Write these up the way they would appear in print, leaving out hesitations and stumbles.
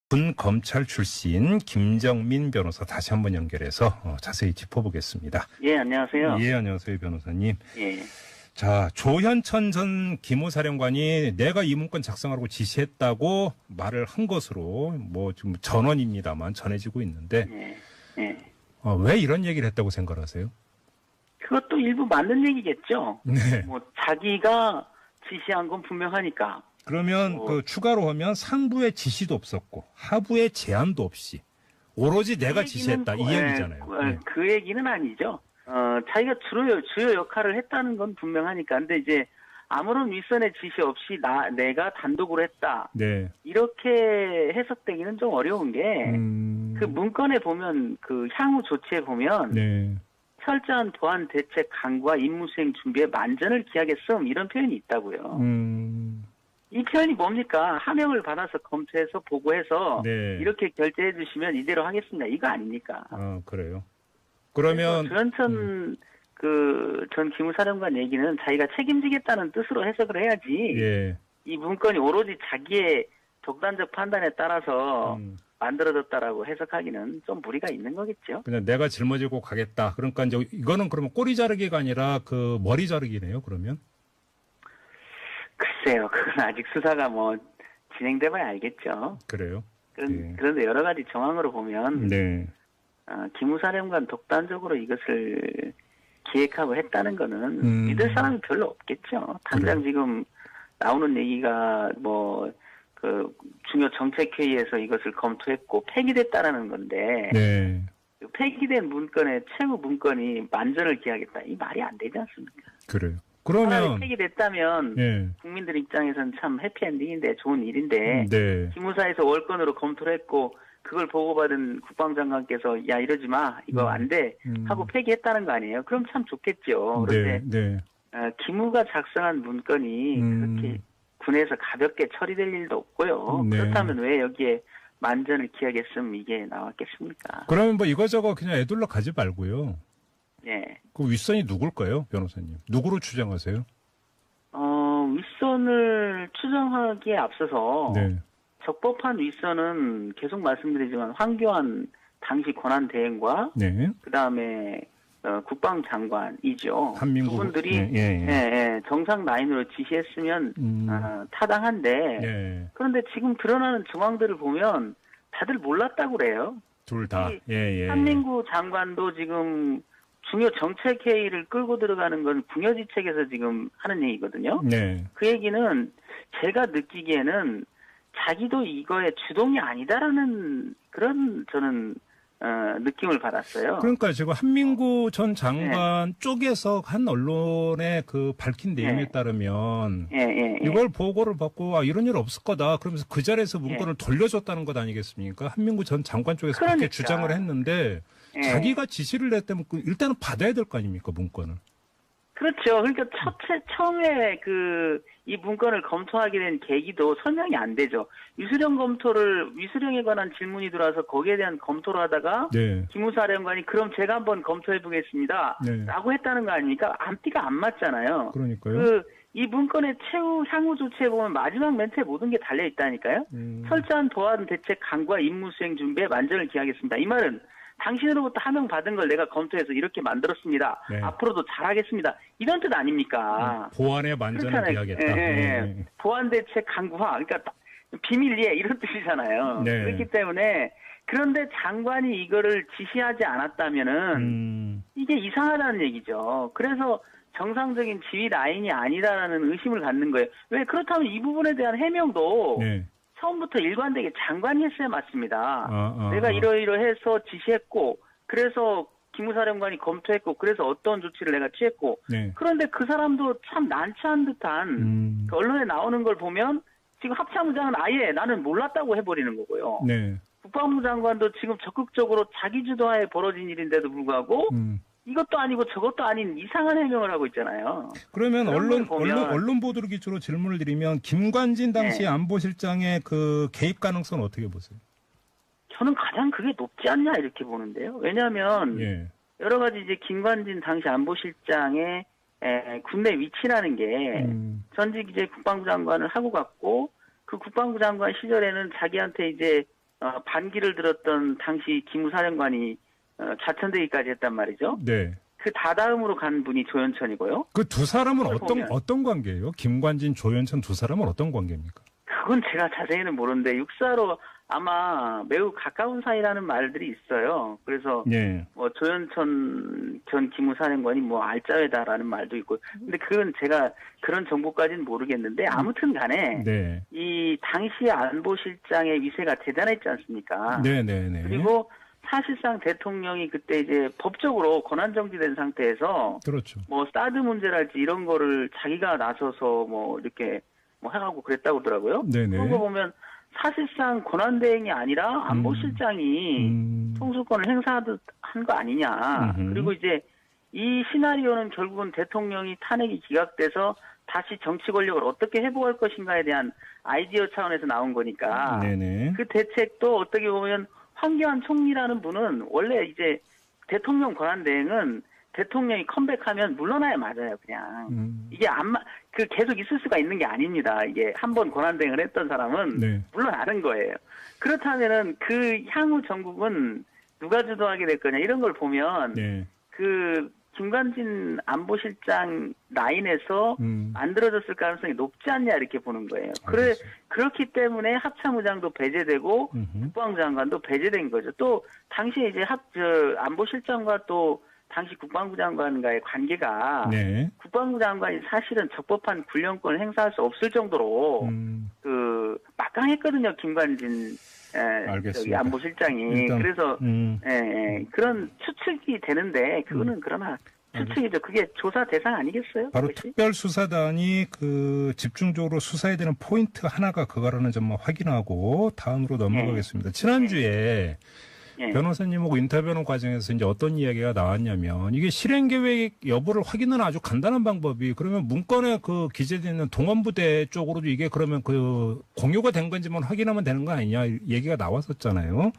군 검찰 출신 김정민 변호사 다시 한번 연결해서 자세히 짚어보겠습니다. 예, 안녕하세요. 예, 안녕하세요, 변호사님. 예. 자, 조현천 전 기무사령관이 내가 이 문건 작성하라고 지시했다고 말을 한 것으로 뭐 지금 전원입니다만 전해지고 있는데 예. 왜 이런 얘기를 했다고 생각하세요? 그것도 일부 맞는 얘기겠죠. 네. 뭐 자기가 지시한 건 분명하니까. 그러면 그 추가로 하면 상부의 지시도 없었고 하부의 제안도 없이 오로지 내가 지시했다 이 얘기잖아요. 네. 그 얘기는 아니죠. 자기가 주요 역할을 했다는 건 분명하니까. 근데 이제 아무런 윗선의 지시 없이 내가 단독으로 했다. 네. 이렇게 해석되기는 좀 어려운 게 그 문건에 보면 그 향후 조치에 보면 네. 철저한 보안 대책 강구와 임무 수행 준비에 만전을 기하겠음 이런 표현이 있다고요. 이 표현이 뭡니까? 하명을 받아서 검토해서 보고해서 네. 이렇게 결재해 주시면 이대로 하겠습니다. 이거 아닙니까? 그래요. 그러면 조현천 전 기무사령관 얘기는 자기가 책임지겠다는 뜻으로 해석을 해야지. 예. 이 문건이 오로지 자기의 독단적 판단에 따라서 만들어졌다라고 해석하기는 좀 무리가 있는 거겠죠. 그냥 내가 짊어지고 가겠다. 그러니까 이제 이거는 그러면 꼬리 자르기가 아니라 그 머리 자르기네요. 그러면. 글쎄요, 그건 아직 수사가 뭐 진행돼봐야 알겠죠. 그래요. 그런데 여러 가지 정황으로 보면 네. 기무사령관 독단적으로 이것을 기획하고 했다는 거는 믿을 사람이 별로 없겠죠. 당장 지금 나오는 얘기가 뭐 그 중요 정책회의에서 이것을 검토했고 폐기됐다라는 건데 네. 폐기된 문건의 최후 문건이 만전을 기하겠다. 이 말이 안 되지 않습니까? 그래요. 그러면 폐기됐다면 네. 국민들 입장에서는 참 해피엔딩인데 좋은 일인데 네. 기무사에서 월권으로 검토를 했고 그걸 보고받은 국방장관께서 야 이러지 마 이거 안 돼 하고 폐기했다는 거 아니에요? 그럼 참 좋겠죠. 그런데 네. 기무가 작성한 문건이 그렇게 군에서 가볍게 처리될 일도 없고요. 네. 그렇다면 왜 여기에 만전을 기하겠음 이게 나왔겠습니까? 그러면 뭐 이거저거 그냥 애둘러 가지 말고요. 네. 그 윗선이 누굴까요, 변호사님? 누구로 추정하세요? 윗선을 추정하기에 앞서서 네. 적법한 윗선은 계속 말씀드리지만 황교안 당시 권한대행과 네. 그다음에 국방장관이죠. 한민구 두 분들이 정상 라인으로 지시했으면 타당한데 그런데 지금 드러나는 정황들을 보면 다들 몰랐다고 그래요. 둘 다. 한민구 장관도 지금 중요 정책회의를 끌고 들어가는 건 궁여지책에서 지금 하는 얘기거든요. 네. 그 얘기는 제가 느끼기에는 자기도 이거에 주동이 아니다라는 그런 저는 느낌을 받았어요. 그러니까 지금 한민구 전 장관 쪽에서 한 언론에 그 밝힌 내용에 따르면 이걸 보고를 받고 이런 일 없을 거다. 그러면서 그 자리에서 문건을 돌려줬다는 것 아니겠습니까? 한민구 전 장관 쪽에서 그렇게 주장을 했는데 자기가 지시를 냈다면 일단은 받아야 될 거 아닙니까, 문건을. 그렇죠. 그러니까 처음에 이 문건을 검토하게 된 계기도 설명이 안 되죠. 위수령에 관한 질문이 들어와서 거기에 대한 검토를 하다가 기무사령관이 그럼 제가 한번 검토해 보겠습니다. 라고 했다는 거 아닙니까? 앞뒤가 안 맞잖아요. 그러니까요. 이 문건의 향후 조치에 보면 마지막 멘트에 모든 게 달려 있다니까요. 철저한 보안 대책 강구와 임무 수행 준비에 만전을 기하겠습니다. 이 말은 당신으로부터 하명 받은 걸 내가 검토해서 이렇게 만들었습니다. 앞으로도 잘하겠습니다. 이런 뜻 아닙니까? 보안에 만전을 기하겠다. 보안 대책 강구화. 그러니까 비밀리에 이런 뜻이잖아요. 그렇기 때문에 그런데 장관이 이거를 지시하지 않았다면은 이게 이상하다는 얘기죠. 그래서 정상적인 지휘 라인이 아니다라는 의심을 갖는 거예요. 왜 그렇다면 이 부분에 대한 해명도 처음부터 일관되게 장관이 했어야 맞습니다. 내가 이러이러해서 지시했고 그래서 기무사령관이 검토했고 그래서 어떤 조치를 내가 취했고 그런데 그 사람도 참 난처한 듯한 그 언론에 나오는 걸 보면 지금 합참의장은 아예 나는 몰랐다고 해버리는 거고요. 국방부 장관도 지금 적극적으로 자기 주도하에 벌어진 일인데도 불구하고 이것도 아니고 저것도 아닌 이상한 해명을 하고 있잖아요. 그러면 언론 보도를 기초로 질문을 드리면 김관진 당시 안보실장의 그 개입 가능성은 어떻게 보세요? 저는 가장 그게 높지 않냐 이렇게 보는데요. 왜냐하면 여러 가지 이제 김관진 당시 안보실장의 군내 위치라는 게 전직 이제 국방부 장관을 하고 갔고 그 국방부 장관 시절에는 자기한테 이제 반기를 들었던 당시 기무사령관이 좌천되기까지 했단 말이죠. 네. 그 다다음으로 간 분이 조연천이고요. 그 두 사람은 어떤 관계예요? 김관진, 조연천 두 사람은 어떤 관계입니까? 그건 제가 자세히는 모르는데 육사로 아마 매우 가까운 사이라는 말들이 있어요. 그래서 뭐 조연천 전 기무사령관이 뭐 알짜배다라는 말도 있고, 근데 그건 제가 그런 정보까지는 모르겠는데 아무튼 간에 이 당시 안보실장의 위세가 대단했지 않습니까? 네네네. 그리고 사실상 대통령이 그때 이제 법적으로 권한 정지된 상태에서 그렇죠. 뭐 사드 문제랄지 이런 거를 자기가 나서서 뭐 이렇게 뭐 해가고 그랬다고 하더라고요. 네네. 그런 거 보면 사실상 권한 대행이 아니라 안보실장이 통수권을 행사하듯 한 거 아니냐. 그리고 이제 이 시나리오는 결국은 대통령이 탄핵이 기각돼서 다시 정치 권력을 어떻게 회복할 것인가에 대한 아이디어 차원에서 나온 거니까. 네네. 그 대책도 어떻게 보면 황교안 총리라는 분은 원래 이제 대통령 권한 대행은 대통령이 컴백하면 물러나야 맞아요, 그냥. 이게 계속 있을 수가 있는 게 아닙니다. 이게 한번 권한 대행을 했던 사람은 물러나는 거예요. 그렇다면은 그 향후 정국은 누가 주도하게 될 거냐, 이런 걸 보면, 그, 김관진 안보실장 라인에서 만들어졌을 가능성이 높지 않냐, 이렇게 보는 거예요. 그렇기 때문에 합참의장도 배제되고, 국방부 장관도 배제된 거죠. 또, 당시에 이제 안보실장과 또, 당시 국방부 장관과의 관계가 국방부 장관이 사실은 적법한 군령권을 행사할 수 없을 정도로 그 막강했거든요. 김관진 안보실장이. 그래서 그런 추측이 되는데 그거는 그러나 추측이죠. 그게 조사 대상 아니겠어요? 바로 그것이? 특별수사단이 그 집중적으로 수사해야 되는 포인트 하나가 그거라는 점만 확인하고 다음으로 넘어가겠습니다. 지난주에 변호사님하고 인터뷰하는 과정에서 이제 어떤 이야기가 나왔냐면 이게 실행 계획 여부를 확인하는 아주 간단한 방법이 그러면 문건에 그 기재되어 있는 동원부대 쪽으로도 이게 그러면 그 공유가 된 건지만 확인하면 되는 거 아니냐 얘기가 나왔었잖아요.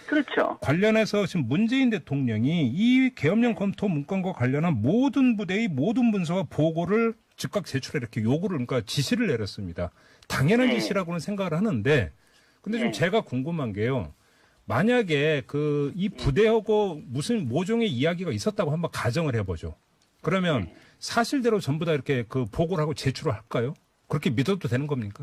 그렇죠. 관련해서 지금 문재인 대통령이 이 계엄령 검토 문건과 관련한 모든 부대의 모든 문서와 보고를 즉각 제출해 이렇게 요구를 그러니까 지시를 내렸습니다. 당연한 지시라고는 생각을 하는데 근데 좀 제가 궁금한 게요. 만약에 이 부대하고 무슨 모종의 이야기가 있었다고 한번 가정을 해보죠. 그러면 사실대로 전부 다 이렇게 그 보고를 하고 제출을 할까요? 그렇게 믿어도 되는 겁니까?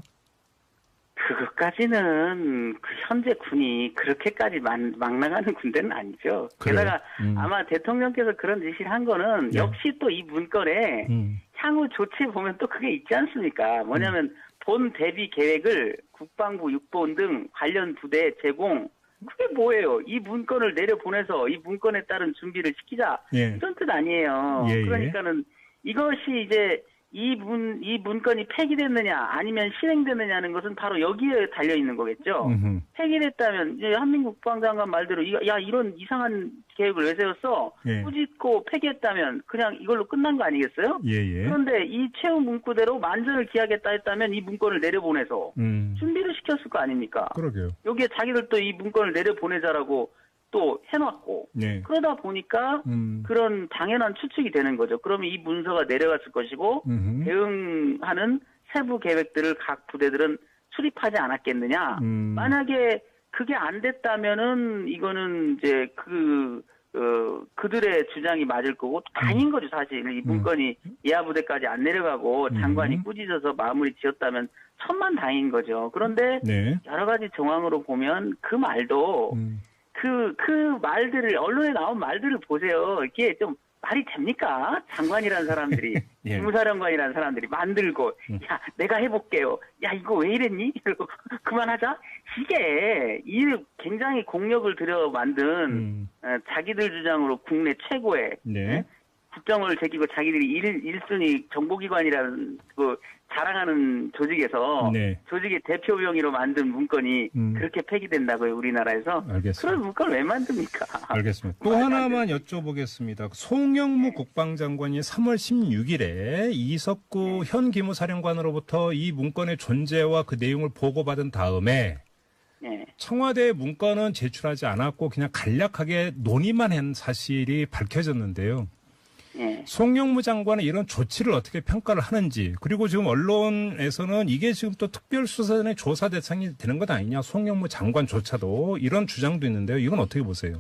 그것까지는 그 현재 군이 그렇게까지 막 나가는 군대는 아니죠. 그래요? 게다가 아마 대통령께서 그런 지시를 한 거는 역시 또 이 문건에 향후 조치에 보면 또 그게 있지 않습니까? 뭐냐면 본 대비 계획을 국방부 육본 등 관련 부대에 제공 그게 뭐예요? 이 문건을 내려보내서 이 문건에 따른 준비를 시키자. 이런 뜻 아니에요. 그러니까는 이것이 이제 이 문건이 폐기됐느냐 아니면 실행됐느냐는 것은 바로 여기에 달려 있는 거겠죠. 폐기됐다면 이제 한민국 국방장관 말대로 이런 이상한 계획을 왜 세웠어? 꾸짖고 폐기했다면 그냥 이걸로 끝난 거 아니겠어요? 그런데 이 최후 문구대로 만전을 기하겠다 했다면 이 문건을 내려보내서 준비를 시켰을 거 아닙니까? 그러게요. 여기에 자기들도 이 문건을 내려보내자라고 또 해놨고 그러다 보니까 그런 당연한 추측이 되는 거죠. 그러면 이 문서가 내려갔을 것이고 대응하는 세부 계획들을 각 부대들은 수립하지 않았겠느냐. 만약에 그게 안 됐다면은 이거는 이제 그들의 주장이 맞을 거고 다행인 거죠. 사실 이 문건이 예하부대까지 안 내려가고 장관이 꾸짖어서 마무리 지었다면 천만다행인 거죠. 그런데 여러 가지 정황으로 보면 그 말도 그 말들을, 언론에 나온 말들을 보세요. 이게 좀 말이 됩니까? 장관이라는 사람들이, 기무사령관이라는 사람들이 만들고, 야, 내가 해볼게요. 야, 이거 왜 이랬니? 이러고, 그만하자? 이게, 굉장히 공력을 들여 만든, 자기들 주장으로 국내 최고의, 국정을 제끼고 자기들이 1순위 정보기관이라는 자랑하는 조직에서 조직의 대표 병의로 만든 문건이 그렇게 폐기된다고요, 우리나라에서. 알겠습니다. 그런 문건을 왜 만듭니까? 알겠습니다. 또 하나만 여쭤보겠습니다. 송영무 국방장관이 3월 16일에 이석구 현 기무사령관으로부터 이 문건의 존재와 그 내용을 보고받은 다음에 청와대 문건은 제출하지 않았고 그냥 간략하게 논의만 한 사실이 밝혀졌는데요. 예. 송영무 장관의 이런 조치를 어떻게 평가를 하는지, 그리고 지금 언론에서는 이게 지금 또 특별수사단의 조사 대상이 되는 것 아니냐, 송영무 장관조차도, 이런 주장도 있는데요. 이건 어떻게 보세요?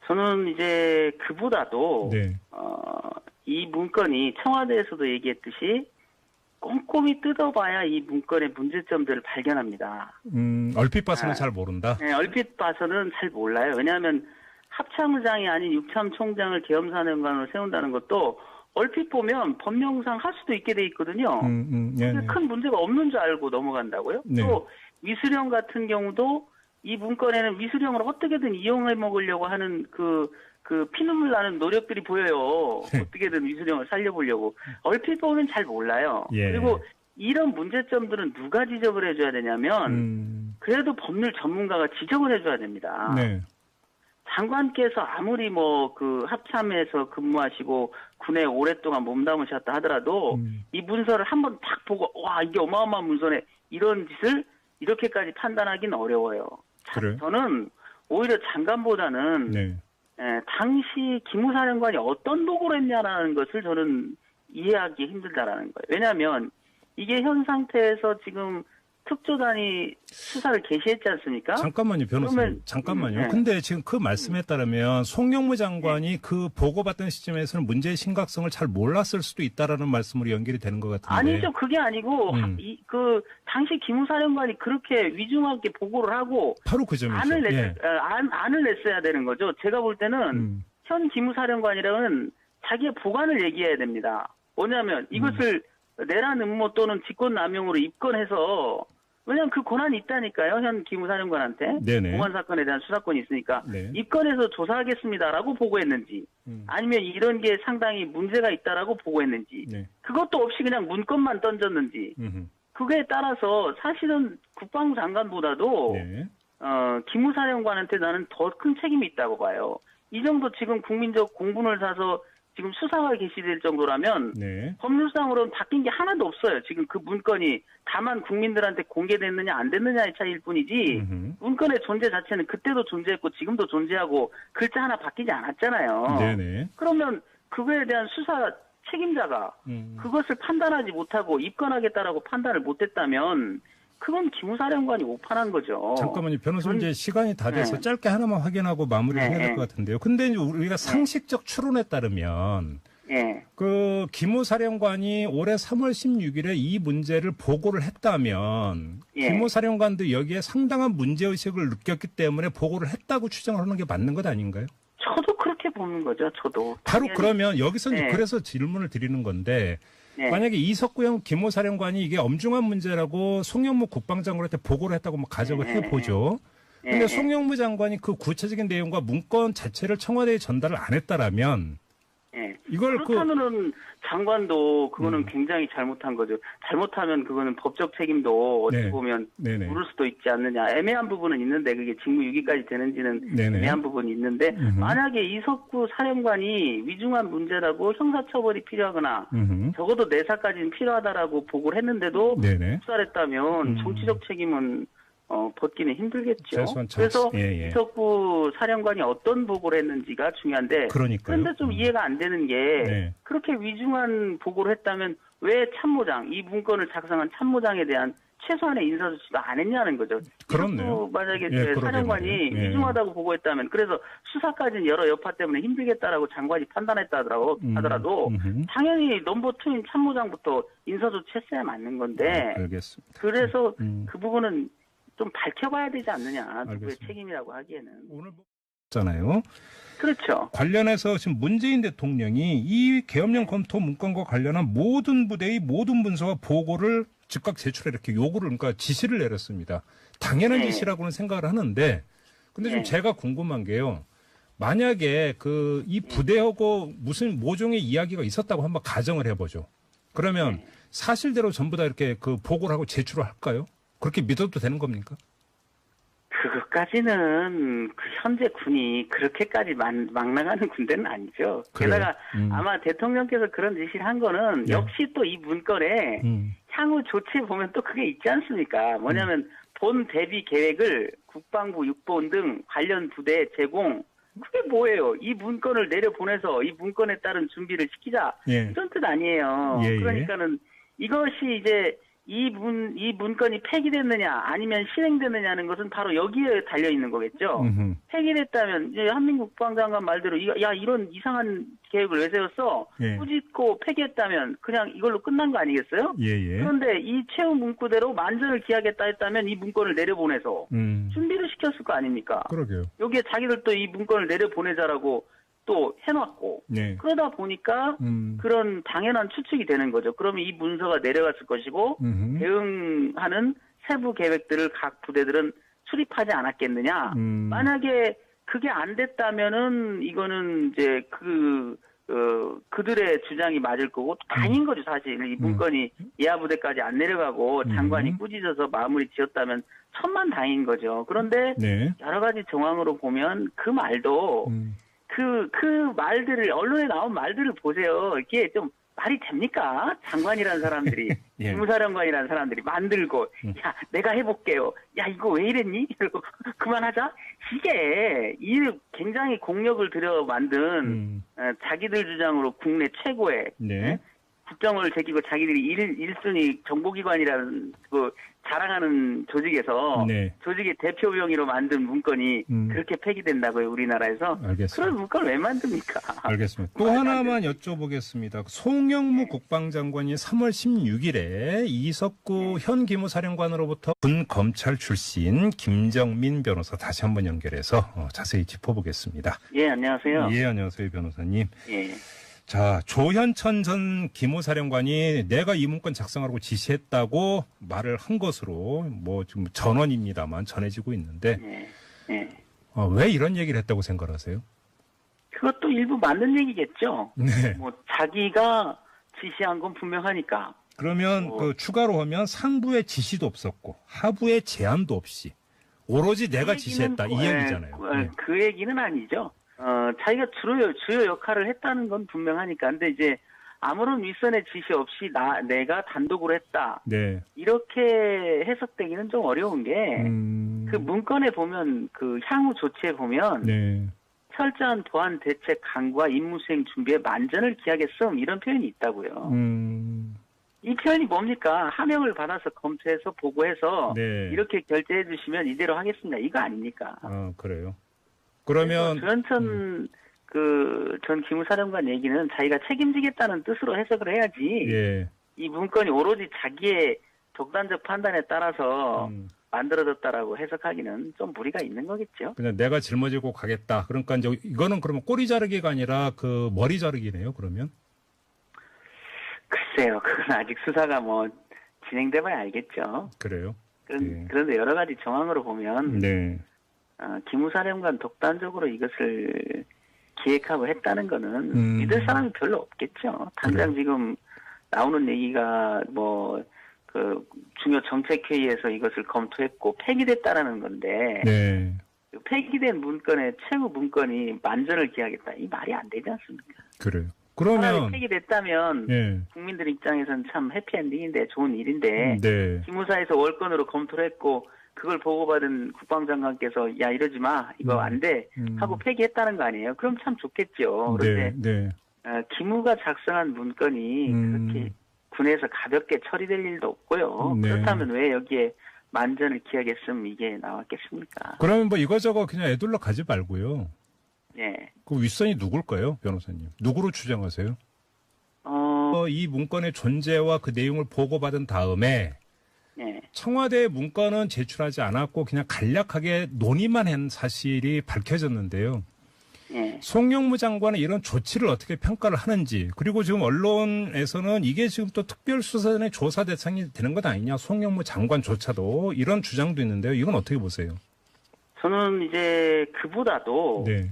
저는 이제 그보다도 네. 이 문건이 청와대에서도 얘기했듯이 꼼꼼히 뜯어봐야 이 문건의 문제점들을 발견합니다. 얼핏 봐서는 잘 모른다. 네, 얼핏 봐서는 잘 몰라요. 왜냐하면 합참의장이 아닌 육참총장을 계엄사령관으로 세운다는 것도 얼핏 보면 법령상 할 수도 있게 돼 있거든요. 근데 큰 문제가 없는 줄 알고 넘어간다고요? 네. 또 위수령 같은 경우도 이 문건에는 위수령을 어떻게든 이용해 먹으려고 하는 그 피눈물 나는 노력들이 보여요. 어떻게든 위수령을 살려보려고. 얼핏 보면 잘 몰라요. 예. 그리고 이런 문제점들은 누가 지적을 해줘야 되냐면 그래도 법률 전문가가 지적을 해줘야 됩니다. 네. 장관께서 아무리 그 합참에서 근무하시고 군에 오랫동안 몸담으셨다 하더라도 이 문서를 한번 딱 보고 와 이게 어마어마한 문서네 이런 짓을 이렇게까지 판단하기는 어려워요. 그래? 저는 오히려 장관보다는 네. 당시 기무사령관이 어떤 보고를 했냐라는 것을 저는 이해하기 힘들다라는 거예요. 왜냐하면 이게 현 상태에서 지금 특조단이 수사를 개시했지 않습니까? 잠깐만요, 변호사님. 잠깐만요. 네. 근데 지금 그 말씀에 따르면 송영무 장관이 그 보고받던 시점에서는 문제의 심각성을 잘 몰랐을 수도 있다라는 말씀으로 연결이 되는 것 같은데. 아니죠. 그게 아니고 당시 기무사령관이 그렇게 위중하게 보고를 하고 바로 그 점이죠. 안을 냈어야 되는 거죠. 제가 볼 때는 현 기무사령관이랑은 자기의 보관을 얘기해야 됩니다. 뭐냐면 이것을 내란 음모 또는 직권남용으로 입건해서 왜냐하면 그 권한이 있다니까요. 현 기무사령관한테. 네네. 공안 사건에 대한 수사권이 있으니까. 네. 입건해서 조사하겠습니다라고 보고했는지 아니면 이런 게 상당히 문제가 있다라고 보고했는지 네. 그것도 없이 그냥 문건만 던졌는지 그거에 따라서 사실은 국방부 장관보다도 네. 기무사령관한테 나는 더 큰 책임이 있다고 봐요. 이 정도 지금 국민적 공분을 사서 지금 수사가 개시될 정도라면 네. 법률상으로는 바뀐 게 하나도 없어요. 지금 그 문건이 다만 국민들한테 공개됐느냐 안 됐느냐의 차이일 뿐이지 문건의 존재 자체는 그때도 존재했고 지금도 존재하고 글자 하나 바뀌지 않았잖아요. 네네. 그러면 그거에 대한 수사 책임자가 그것을 판단하지 못하고 입건하겠다라고 판단을 못했다면 그건 기무사령관이 오판한 거죠. 잠깐만요. 변호사님 이제 시간이 다 돼서 짧게 하나만 확인하고 마무리를 해야 될 것 같은데요. 근데 이제 우리가 상식적 추론에 따르면 그 기무사령관이 올해 3월 16일에 이 문제를 보고를 했다면 기무사령관도 여기에 상당한 문제의식을 느꼈기 때문에 보고를 했다고 추정을 하는 게 맞는 것 아닌가요? 저도 그렇게 보는 거죠. 저도. 바로 그러면 여기서 이제 그래서 질문을 드리는 건데 만약에 이석구형 기무사령관이 이게 엄중한 문제라고 송영무 국방장관한테 보고를 했다고 뭐 가정을 해보죠. 근데 송영무 장관이 그 구체적인 내용과 문건 자체를 청와대에 전달을 안 했다라면 이걸 그렇다면은 장관도 그거는 굉장히 잘못한 거죠. 잘못하면 그거는 법적 책임도 어떻게 보면 물을 수도 있지 않느냐. 애매한 부분은 있는데 그게 직무유기까지 되는지는 애매한 부분이 있는데 만약에 이석구 사령관이 위중한 문제라고 형사처벌이 필요하거나 적어도 내사까지는 필요하다라고 보고를 했는데도 묵살했다면 정치적 책임은 벗기는 힘들겠죠. 그래서 이석구 사령관이 어떤 보고를 했는지가 중요한데 그런데 좀 이해가 안 되는 게 그렇게 위중한 보고를 했다면 왜 참모장, 이 문건을 작성한 참모장에 대한 최소한의 인사조치도 안 했냐는 거죠. 그렇네요. 만약에 사령관이 위중하다고 보고했다면 그래서 수사까지는 여러 여파 때문에 힘들겠다라고 장관이 판단했다 하더라도 당연히 넘버 2인 참모장부터 인사조치 했어야 맞는 건데 알겠습니다. 그래서 그 부분은 좀 밝혀봐야 되지 않느냐. 누구의 책임이라고 하기에는. 오늘 잖아요. 그렇죠. 관련해서 지금 문재인 대통령이 이 계엄령 검토 문건과 관련한 모든 부대의 모든 문서와 보고를 즉각 제출해 이렇게 요구를 그러니까 지시를 내렸습니다. 당연한 지시라고는 생각을 하는데 근데 좀 제가 궁금한 게요. 만약에 이 부대하고 무슨 모종의 이야기가 있었다고 한번 가정을 해보죠. 그러면 사실대로 전부 다 이렇게 그 보고를 하고 제출을 할까요? 그렇게 믿어도 되는 겁니까? 그것까지는 현재 군이 그렇게까지 막 나가는 군대는 아니죠. 게다가 아마 대통령께서 그런 지시를 한 거는 역시 또 이 문건에 향후 조치에 보면 또 그게 있지 않습니까? 뭐냐면 본 대비 계획을 국방부 육본 등 관련 부대에 제공 그게 뭐예요? 이 문건을 내려보내서 이 문건에 따른 준비를 시키자. 예. 이런 뜻 아니에요. 예, 예. 그러니까는 이것이 이제 이 문건이 폐기됐느냐 아니면 실행됐느냐는 것은 바로 여기에 달려 있는 거겠죠. 폐기됐다면 이제 한민국 국방장관 말대로 야 이런 이상한 계획을 왜 세웠어? 예. 꾸짖고 폐기했다면 그냥 이걸로 끝난 거 아니겠어요? 예. 그런데 이 최후 문구대로 만전을 기하겠다 했다면 이 문건을 내려보내서 준비를 시켰을 거 아닙니까? 그러게요. 여기에 자기들도 이 문건을 내려보내자라고 또 해놨고 네. 그러다 보니까 그런 당연한 추측이 되는 거죠. 그러면 이 문서가 내려갔을 것이고 대응하는 세부 계획들을 각 부대들은 수립하지 않았겠느냐. 만약에 그게 안 됐다면은 이거는 이제 그들의 주장이 맞을 거고 다행인 거죠. 사실 이 문건이 예하 부대까지 안 내려가고 장관이 꾸짖어서 마무리 지었다면 천만다행인 거죠. 그런데 네. 여러 가지 정황으로 보면 그 말도 그 말들을, 언론에 나온 말들을 보세요. 이게 좀 말이 됩니까? 장관이라는 사람들이, 예. 기무사령관이라는 사람들이 만들고, 야, 내가 해볼게요. 야, 이거 왜 이랬니? 이러고, 그만하자? 이게, 굉장히 공력을 들여 만든, 자기들 주장으로 국내 최고의, 네. 국정을 제끼고 자기들이 1순위 정보기관이라는 자랑하는 조직에서 네. 조직의 대표 병의로 만든 문건이 그렇게 폐기된다고요, 우리나라에서. 알겠습니다. 그런 문건을 왜 만듭니까? 알겠습니다. 또 하나만 여쭤보겠습니다. 송영무 국방장관이 3월 16일에 이석구 현 기무사령관으로부터 군 검찰 출신 김정민 변호사 다시 한번 연결해서 자세히 짚어보겠습니다. 예, 안녕하세요. 예, 안녕하세요, 변호사님. 예. 자, 조현천 전 기무사령관이 내가 이 문건 작성하라고 지시했다고 말을 한 것으로 뭐 지금 전원입니다만 전해지고 있는데 왜 이런 얘기를 했다고 생각하세요? 그것도 일부 맞는 얘기겠죠. 네. 뭐 자기가 지시한 건 분명하니까. 그러면 그 추가로 하면 상부의 지시도 없었고 하부의 제안도 없이 오로지 내가 지시했다 이 얘기잖아요. 네. 그 얘기는 아니죠. 자기가 주요 역할을 했다는 건 분명하니까. 근데 이제 아무런 윗선의 지시 없이 내가 단독으로 했다. 네. 이렇게 해석되기는 좀 어려운 게, 그 문건에 보면, 그 향후 조치에 보면, 네. 철저한 보안 대책 강구와 임무 수행 준비에 만전을 기하겠음 이런 표현이 있다고요. 이 표현이 뭡니까? 하명을 받아서 검토해서 보고해서 네. 이렇게 결재해 주시면 이대로 하겠습니다. 이거 아닙니까? 그래요. 그러면 조현천 전 기무사령관 얘기는 자기가 책임지겠다는 뜻으로 해석을 해야지. 예. 이 문건이 오로지 자기의 독단적 판단에 따라서 만들어졌다라고 해석하기는 좀 무리가 있는 거겠죠. 그냥 내가 짊어지고 가겠다. 그러니까 이제 이거는 그러면 꼬리 자르기가 아니라 그 머리 자르기네요. 그러면. 글쎄요. 그건 아직 수사가 뭐 진행돼봐야 알겠죠. 그래요. 그런데 여러 가지 정황으로 보면. 네. 기무사령관 독단적으로 이것을 기획하고 했다는 거는 믿을 사람이 별로 없겠죠. 당장 지금 나오는 얘기가 중요 정책회의에서 이것을 검토했고 폐기됐다라는 건데 네. 폐기된 문건의 최후 문건이 만전을 기하겠다. 이 말이 안 되지 않습니까? 그래요. 그러면 폐기됐다면 네. 국민들 입장에서는 참 해피엔딩인데 좋은 일인데 네. 기무사에서 월권으로 검토를 했고 그걸 보고받은 국방장관께서 야 이러지 마 이거 안 돼 하고 폐기했다는 거 아니에요? 그럼 참 좋겠죠. 그런데 기무가 작성한 문건이 그렇게 군에서 가볍게 처리될 일도 없고요. 네. 그렇다면 왜 여기에 만전을 기하겠음 이게 나왔겠습니까? 그러면 뭐 이거저거 그냥 애둘러 가지 말고요. 네. 그 윗선이 누굴까요, 변호사님? 누구로 추정하세요? 이 문건의 존재와 그 내용을 보고받은 다음에 네. 청와대 문건은 제출하지 않았고 그냥 간략하게 논의만 한 사실이 밝혀졌는데요. 네. 송영무 장관은 이런 조치를 어떻게 평가를 하는지, 그리고 지금 언론에서는 이게 지금 또 특별수사단의 조사 대상이 되는 것 아니냐, 송영무 장관조차도 이런 주장도 있는데요. 이건 어떻게 보세요? 저는 이제 그보다도 네.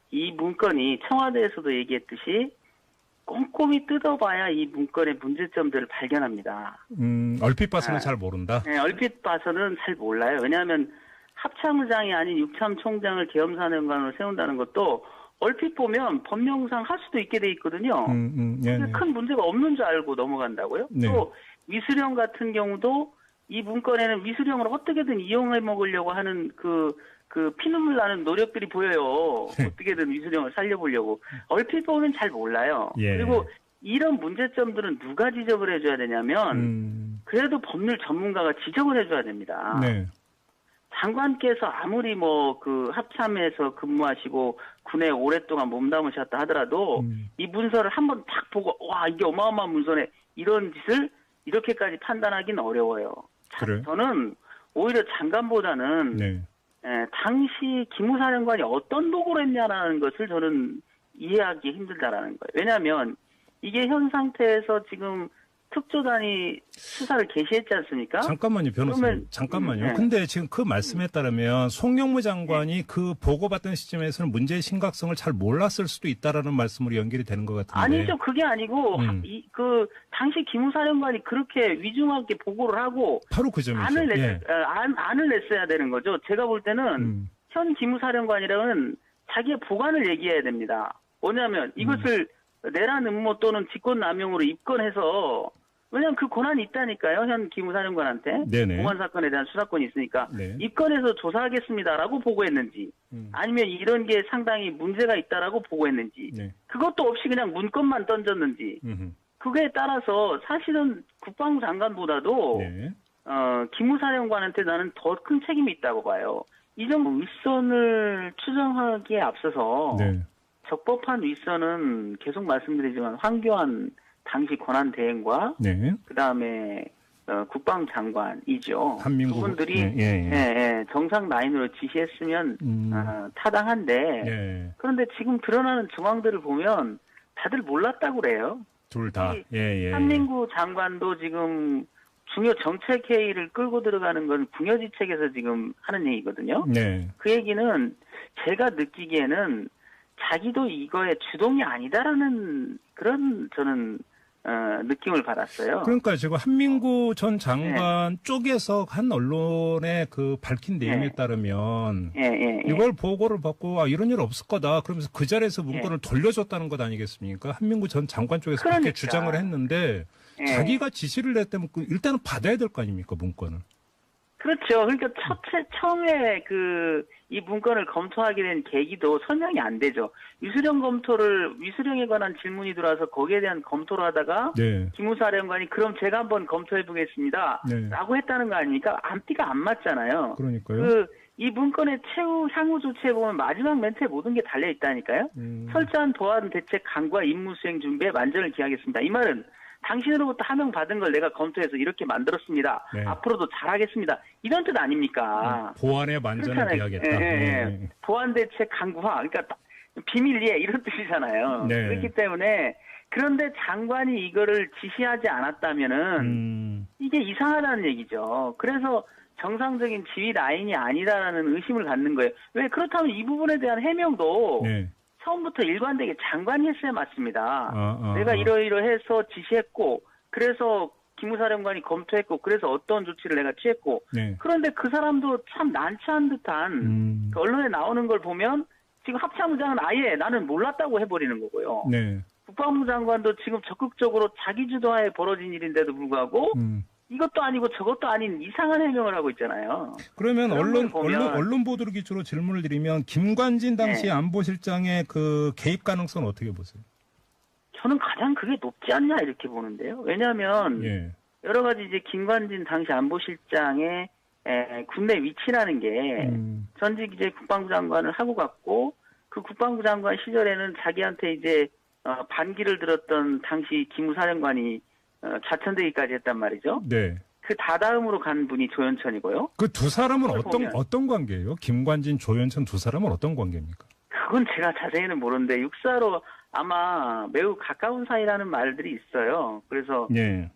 이 문건이 청와대에서도 얘기했듯이 꼼꼼히 뜯어봐야 이 문건의 문제점들을 발견합니다. 얼핏 봐서는 잘 모른다? 네, 얼핏 봐서는 잘 몰라요. 왜냐하면 합참의장이 아닌 육참총장을 계엄사령관으로 세운다는 것도 얼핏 보면 법령상 할 수도 있게 돼 있거든요. 큰 문제가 없는 줄 알고 넘어간다고요. 네. 또 위수령 같은 경우도 이 문건에는 위수령을 어떻게든 이용해 먹으려고 하는 그 그 피눈물 나는 노력들이 보여요. 어떻게든 위수령을 살려보려고. 얼핏 보면 잘 몰라요. 예. 그리고 이런 문제점들은 누가 지적을 해줘야 되냐면 그래도 법률 전문가가 지적을 해줘야 됩니다. 네. 장관께서 아무리 뭐 그 합참에서 근무하시고 군에 오랫동안 몸담으셨다 하더라도 이 문서를 한번 딱 보고 와 이게 어마어마한 문서네 이런 짓을 이렇게까지 판단하기는 어려워요. 그래? 저는 오히려 장관보다는 네. 당시 기무사령관이 어떤 도구를 했냐라는 것을 저는 이해하기 힘들다라는 거예요. 왜냐하면 이게 현 상태에서 지금 특조단이 수사를 개시했지 않습니까? 잠깐만요, 변호사님. 잠깐만요. 네. 근데 지금 그 말씀에 따르면 송영무 장관이 그 보고받던 시점에서는 문제의 심각성을 잘 몰랐을 수도 있다라는 말씀으로 연결이 되는 것 같은데. 아니죠. 그게 아니고 그 당시 기무사령관이 그렇게 위중하게 보고를 하고 바로 그 점이죠. 안을 냈어야 되는 거죠. 제가 볼 때는 현 기무사령관이랑은 자기의 보관을 얘기해야 됩니다. 뭐냐면 이것을 내란 음모 또는 직권남용으로 입건해서 왜냐하면 그 권한이 있다니까요. 현 기무사령관한테. 네네. 공안 사건에 대한 수사권이 있으니까. 네. 입건해서 조사하겠습니다라고 보고했는지 아니면 이런 게 상당히 문제가 있다라고 보고했는지 네. 그것도 없이 그냥 문건만 던졌는지 그거에 따라서 사실은 국방부 장관보다도 네. 기무사령관한테 나는 더 큰 책임이 있다고 봐요. 이 정도 윗선을 추정하기에 앞서서 네. 적법한 윗선은 계속 말씀드리지만 황교안 당시 권한대행과 네. 그다음에 국방부 장관이죠. 한민국 그분들이 정상 라인으로 지시했으면 타당한데 그런데 지금 드러나는 정황들을 보면 다들 몰랐다고 그래요. 둘 다. 한민국 장관도 지금 중요 정책 회의를 끌고 들어가는 건 궁여지책에서 지금 하는 얘기거든요. 네. 그 얘기는 제가 느끼기에는 자기도 이거에 주동이 아니다라는 그런 저는 느낌을 받았어요. 그러니까 지금 한민구 전 장관 쪽에서 한 언론에 그 밝힌 내용에 따르면 이걸 보고를 받고 아 이런 일 없을 거다. 그러면서 그 자리에서 문건을 돌려줬다는 것 아니겠습니까? 한민구 전 장관 쪽에서 그렇게 주장을 했는데 자기가 지시를 냈다면 일단은 받아야 될 거 아닙니까 문건을? 그렇죠. 그러니까 처음에 이 문건을 검토하게 된 계기도 설명이 안 되죠. 위수령에 관한 질문이 들어와서 거기에 대한 검토를 하다가 기무사령관이 그럼 제가 한번 검토해 보겠습니다. 라고 했다는 거 아닙니까? 앞뒤가 안 맞잖아요. 그러니까요. 이 문건의 향후 조치에 보면 마지막 멘트에 모든 게 달려 있다니까요. 철저한 보안 대책 강구와 임무 수행 준비에 만전을 기하겠습니다. 이 말은 당신으로부터 하명 받은 걸 내가 검토해서 이렇게 만들었습니다. 앞으로도 잘하겠습니다. 이런 뜻 아닙니까? 보안의 만전을 기하겠다. 보안 대책 강구화, 그러니까 비밀리에 이런 뜻이잖아요. 그렇기 때문에 그런데 장관이 이거를 지시하지 않았다면은 이게 이상하다는 얘기죠. 그래서 정상적인 지휘 라인이 아니다라는 의심을 갖는 거예요. 왜 그렇다면 이 부분에 대한 해명도 처음부터 일관되게 장관이 했어야 맞습니다. 내가 이러이러해서 지시했고 그래서 기무사령관이 검토했고 그래서 어떤 조치를 내가 취했고 그런데 그 사람도 참 난처한 듯한 그 언론에 나오는 걸 보면 지금 합참의장은 아예 나는 몰랐다고 해버리는 거고요. 국방부 장관도 지금 적극적으로 자기 주도하에 벌어진 일인데도 불구하고 이것도 아니고 저것도 아닌 이상한 해명을 하고 있잖아요. 그러면 언론 보도를 기초로 질문을 드리면 김관진 당시 안보실장의 그 개입 가능성은 어떻게 보세요? 저는 가장 그게 높지 않냐 이렇게 보는데요. 왜냐하면 여러 가지 이제 김관진 당시 안보실장의 군내 위치라는 게 전직 이제 국방부 장관을 하고 갔고 그 국방부 장관 시절에는 자기한테 이제 반기를 들었던 당시 기무사령관이 좌천되기까지 했단 말이죠. 그 다다음으로 간 분이 조연천이고요. 그 두 사람은 어떤 관계예요? 김관진, 조연천 두 사람은 어떤 관계입니까? 그건 제가 자세히는 모르는데 육사로 아마 매우 가까운 사이라는 말들이 있어요. 그래서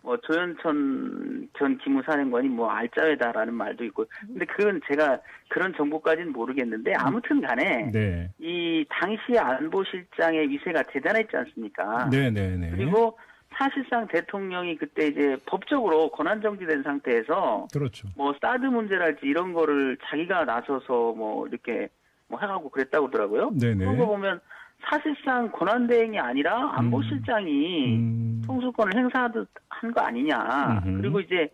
뭐 조연천 전 기무사령관이 뭐 알짜배다라는 말도 있고. 근데 그건 제가 그런 정보까지는 모르겠는데 아무튼 간에 이 당시 안보실장의 위세가 대단했지 않습니까? 그리고 사실상 대통령이 그때 이제 법적으로 권한정지된 상태에서 뭐 사드 문제랄지 이런 거를 자기가 나서서 뭐 이렇게 뭐 해가고 그랬다고 하더라고요. 그런 거 보면 사실상 권한대행이 아니라 안보실장이 통수권을 행사하듯 한 거 아니냐. 그리고 이제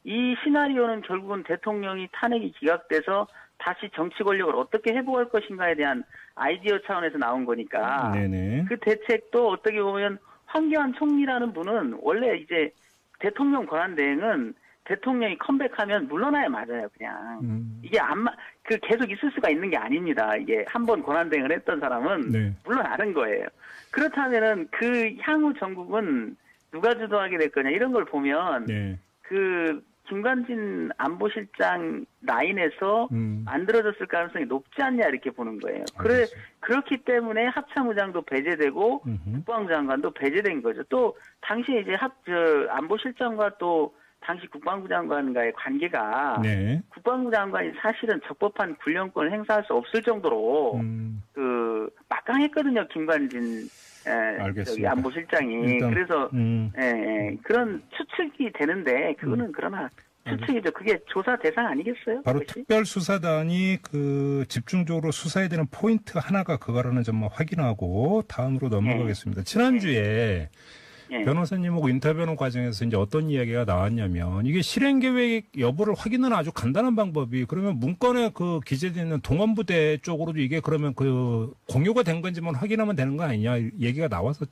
이 시나리오는 결국은 대통령이 탄핵이 기각돼서 다시 정치 권력을 어떻게 회복할 것인가에 대한 아이디어 차원에서 나온 거니까 네네. 그 대책도 어떻게 보면 황교안 총리라는 분은 원래 이제 대통령 권한대행은 대통령이 컴백하면 물러나야 맞아요, 그냥. 이게 그 계속 있을 수가 있는 게 아닙니다. 이게 한 번 권한대행을 했던 사람은 네. 물러나는 거예요. 그렇다면은 그 향후 전국은 누가 주도하게 될 거냐 이런 걸 보면 네. 그 김관진 안보실장 라인에서 만들어졌을 가능성이 높지 않냐 이렇게 보는 거예요. 그렇기 때문에 합참의장도 배제되고 국방장관도 배제된 거죠. 또 당시에 이제 안보실장과 또 당시 국방부 장관과의 관계가 네. 국방부 장관이 사실은 적법한 군령권을 행사할 수 없을 정도로 그 막강했거든요. 김관진 저기 안보실장이. 그래서 그런 추측이 되는데 그거는 그러나 추측이죠. 그게 조사 대상 아니겠어요? 바로 그것이? 특별수사단이 그 집중적으로 수사해야 되는 포인트 하나가 그거라는 점만 확인하고 다음으로 넘어가겠습니다. 지난주에 변호사님하고 인터뷰하는 과정에서 이제 어떤 이야기가 나왔냐면 이게 실행 계획 여부를 확인하는 아주 간단한 방법이 그러면 문건에 그 기재되어 있는 동원부대 쪽으로도 이게 그러면 그 공유가 된 건지만 확인하면 되는 거 아니냐 얘기가 나와서